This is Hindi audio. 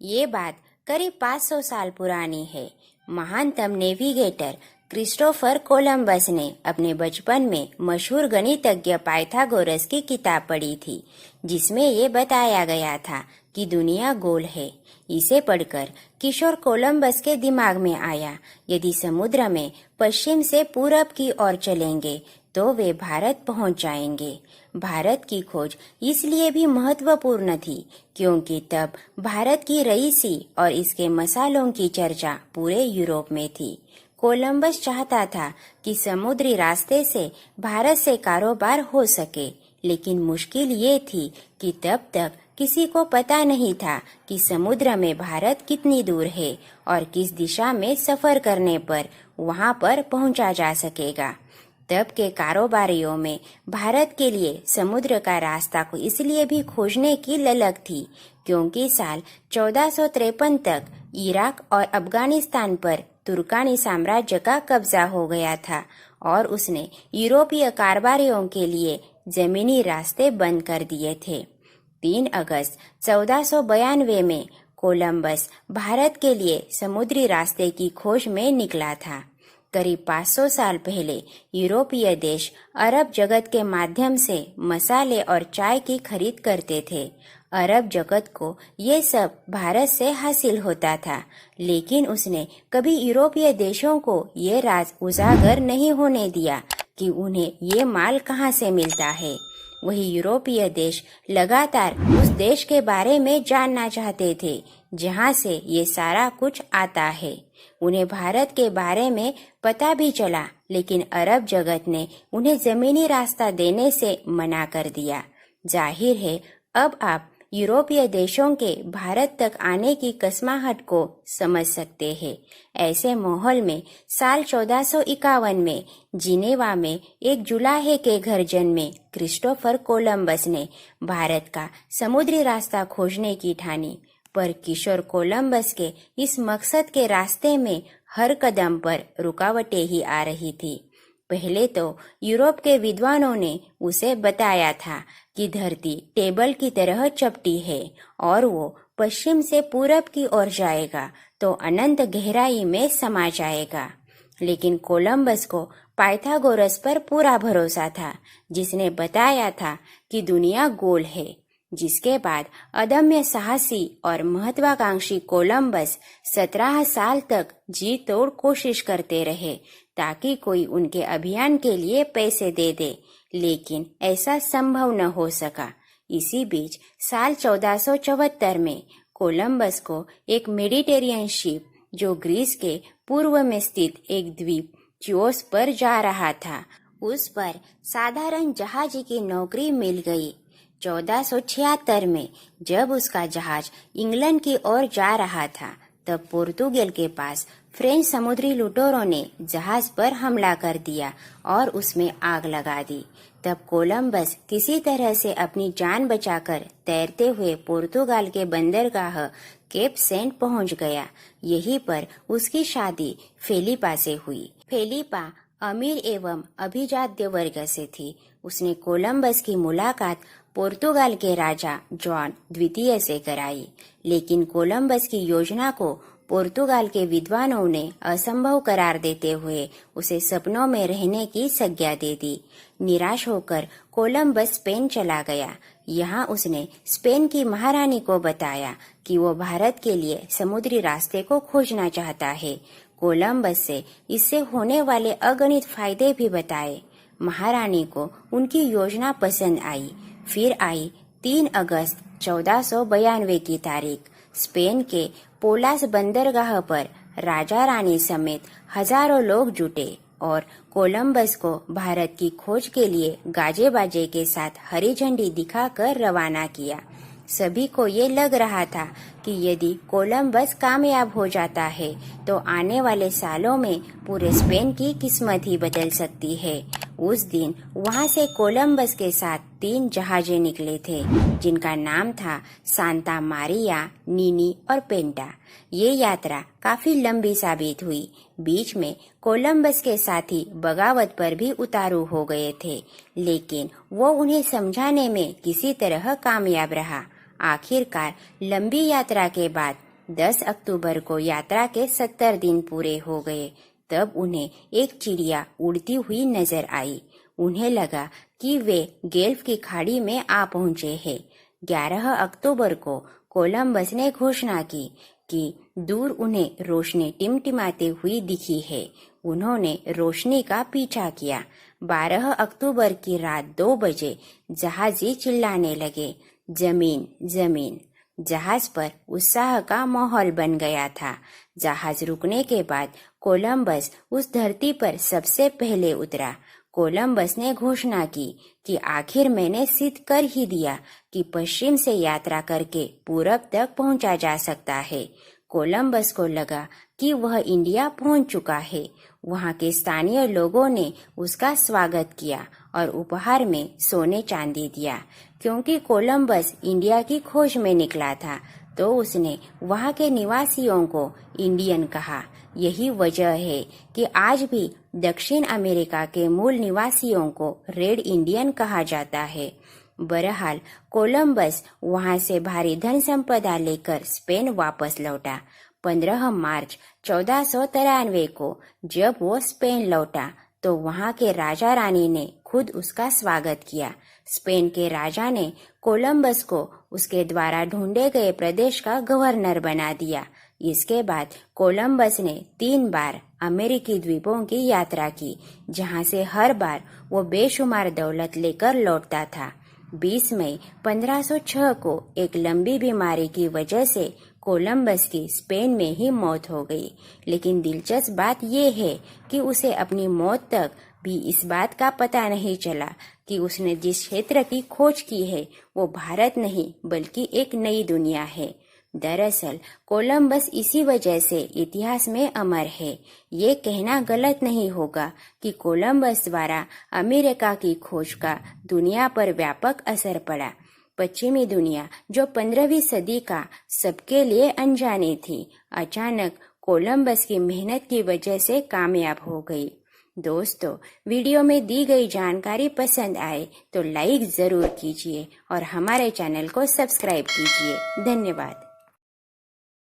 ये बात करीब 500 साल पुरानी है। महानतम नेविगेटर क्रिस्टोफर कोलंबस ने अपने बचपन में मशहूर गणितज्ञ पाइथागोरस की किताब पढ़ी थी, जिसमें ये बताया गया था कि दुनिया गोल है। इसे पढ़कर किशोर कोलंबस के दिमाग में आया, यदि समुद्र में पश्चिम से पूरब की ओर चलेंगे तो वे भारत पहुंच जाएंगे। भारत की खोज इसलिए भी महत्वपूर्ण थी क्योंकि तब भारत की रईसी और इसके मसालों की चर्चा पूरे यूरोप में थी। कोलंबस चाहता था कि समुद्री रास्ते से भारत से कारोबार हो सके, लेकिन मुश्किल ये थी कि तब तक किसी को पता नहीं था कि समुद्र में भारत कितनी दूर है और किस दिशा में सफर करने पर वहां पर पहुंचा जा सकेगा। तब के कारोबारियों में भारत के लिए समुद्र का रास्ता को इसलिए भी खोजने की ललक थी क्योंकि साल 1453 तक इराक और अफगानिस्तान पर तुर्कानी साम्राज्य का कब्जा हो गया था और उसने यूरोपीय कारोबारियों के लिए जमीनी रास्ते बंद कर दिए थे। 3 अगस्त 1492 में कोलंबस भारत के लिए समुद्री रास्ते की खोज में निकला था। करीब 500 साल पहले यूरोपीय देश अरब जगत के माध्यम से मसाले और चाय की खरीद करते थे। अरब जगत को ये सब भारत से हासिल होता था, लेकिन उसने कभी यूरोपीय देशों को ये राज उजागर नहीं होने दिया कि उन्हें ये माल कहाँ से मिलता है। वही यूरोपीय देश लगातार उस देश के बारे में जानना चाहते थे जहाँ से ये सारा कुछ आता है। उन्हें भारत के बारे में पता भी चला, लेकिन अरब जगत ने उन्हें जमीनी रास्ता देने से मना कर दिया। जाहिर है अब आप यूरोपीय देशों के भारत तक आने की कसमाहट को समझ सकते हैं। ऐसे माहौल में साल 1451 में जिनेवा में एक जुलाहे के घर जन्मे क्रिस्टोफर कोलंबस ने भारत का समुद्री रास्ता खोजने की ठानी। पर किशोर कोलंबस के इस मकसद के रास्ते में हर कदम पर रुकावटें ही आ रही थी। पहले तो यूरोप के विद्वानों ने उसे बताया था कि धरती टेबल की तरह चपटी है और वो पश्चिम से पूरब की ओर जाएगा तो अनंत गहराई में समा जाएगा। लेकिन कोलंबस को पाइथागोरस पर पूरा भरोसा था, जिसने बताया था कि दुनिया गोल है। जिसके बाद अदम्य साहसी और महत्वाकांक्षी कोलंबस 17 साल तक जी तोड़ कोशिश करते रहे ताकि कोई उनके अभियान के लिए पैसे दे दे, लेकिन ऐसा संभव न हो सका। इसी बीच साल 1474 में कोलंबस को एक मेडिटेरियन शिप जो ग्रीस के पूर्व में स्थित एक द्वीप चियोस पर जा रहा था, उस पर साधारण जहाजी की नौकरी मिल गई। 1476 में जब उसका जहाज इंग्लैंड की ओर जा रहा था, तब पोर्तुगल के पास फ्रेंच समुद्री लुटेरों ने जहाज पर हमला कर दिया और उसमें आग लगा दी। तब कोलंबस किसी तरह से अपनी जान बचाकर तैरते हुए पुर्तगाल के बंदरगाह केप सेंट पहुंच गया। यहीं पर उसकी शादी फेलिपा से हुई। फेलिपा अमीर एवं अभिजात्य वर्ग से थी। उसने कोलंबस की मुलाकात पुर्तगाल के राजा जॉन द्वितीय से कराई, लेकिन कोलंबस की योजना को पुर्तगाल के विद्वानों ने असंभव करार देते हुए उसे सपनों में रहने की संज्ञा दे दी। निराश होकर कोलंबस स्पेन चला गया। यहाँ उसने स्पेन की महारानी को बताया कि वो भारत के लिए समुद्री रास्ते को खोजना चाहता है। कोलंबस से इससे होने वाले अगणित फायदे भी बताए। महारानी को उनकी योजना पसंद आई। फिर आई 3 अगस्त 1492 की तारीख। स्पेन के पोलास बंदरगाह पर राजा रानी समेत हजारों लोग जुटे और कोलंबस को भारत की खोज के लिए गाजे बाजे के साथ हरी झंडी दिखाकर रवाना किया। सभी को ये लग रहा था कि यदि कोलंबस कामयाब हो जाता है तो आने वाले सालों में पूरे स्पेन की किस्मत ही बदल सकती है। उस दिन वहां से कोलंबस के साथ 3 जहाजें निकले थे, जिनका नाम था सांता मारिया, नीनी और पेंटा। ये यात्रा काफी लंबी साबित हुई। बीच में कोलंबस के साथी बगावत पर भी उतारू हो गए थे, लेकिन वो उन्हें समझाने में किसी तरह कामयाब रहा। आखिरकार लंबी यात्रा के बाद 10 अक्टूबर को यात्रा के 70 दिन पूरे हो गए। तब उन्हें एक चिड़िया उड़ती हुई नजर आई। उन्हें लगा कि वे गेल्फ की खाड़ी में आ पहुंचे हैं। 11 अक्टूबर को कोलंबस ने घोषणा की कि दूर उन्हें रोशनी टिमटिमाती हुई दिखी है। उन्होंने रोशनी का पीछा किया। 12 अक्टूबर की रात 2 बजे जहाजी चिल्लाने लगे, जमीन जमीन। जहाज पर उत्साह का माहौल बन गया था। जहाज रुकने के बाद कोलंबस उस धरती पर सबसे पहले उतरा। कोलंबस ने घोषणा की कि आखिर मैंने सिद्ध कर ही दिया कि पश्चिम से यात्रा करके पूरब तक पहुंचा जा सकता है। कोलंबस को लगा कि वह इंडिया पहुंच चुका है। वहां के स्थानीय लोगों ने उसका स्वागत किया और उपहार में सोने चांदी दिया। क्योंकि कोलंबस इंडिया की खोज में निकला था, तो उसने वहां के निवासियों को इंडियन कहा। यही वजह है कि आज भी दक्षिण अमेरिका के मूल निवासियों को रेड इंडियन कहा जाता है। बहरहाल कोलंबस वहां से भारी धन संपदा लेकर स्पेन वापस लौटा। 15 मार्च 1493 को जब वो स्पेन लौटा तो वहां के राजा रानी ने खुद उसका स्वागत किया। स्पेन के राजा ने कोलंबस को उसके द्वारा ढूंढे गए प्रदेश का गवर्नर बना दिया। इसके बाद कोलंबस ने 3 बार अमेरिकी द्वीपों की यात्रा की, जहां से हर बार वो बेशुमार दौलत लेकर लौटता था। 20 मई 1506 को एक लंबी बीमारी की वजह से कोलंबस की स्पेन में ही मौत हो गई। लेकिन दिलचस्प बात यह है कि उसे अपनी मौत तक भी इस बात का पता नहीं चला कि उसने जिस क्षेत्र की खोज की है वो भारत नहीं बल्कि एक नई दुनिया है। दरअसल कोलंबस इसी वजह से इतिहास में अमर है। ये कहना गलत नहीं होगा कि कोलंबस द्वारा अमेरिका की खोज का दुनिया पर व्यापक असर पड़ा। पश्चिमी दुनिया जो 15वीं सदी का सबके लिए अनजानी थी, अचानक कोलंबस की मेहनत की वजह से कामयाब हो गई। दोस्तों, वीडियो में दी गई जानकारी पसंद आए तो लाइक जरूर कीजिए और हमारे चैनल को सब्सक्राइब कीजिए। धन्यवाद।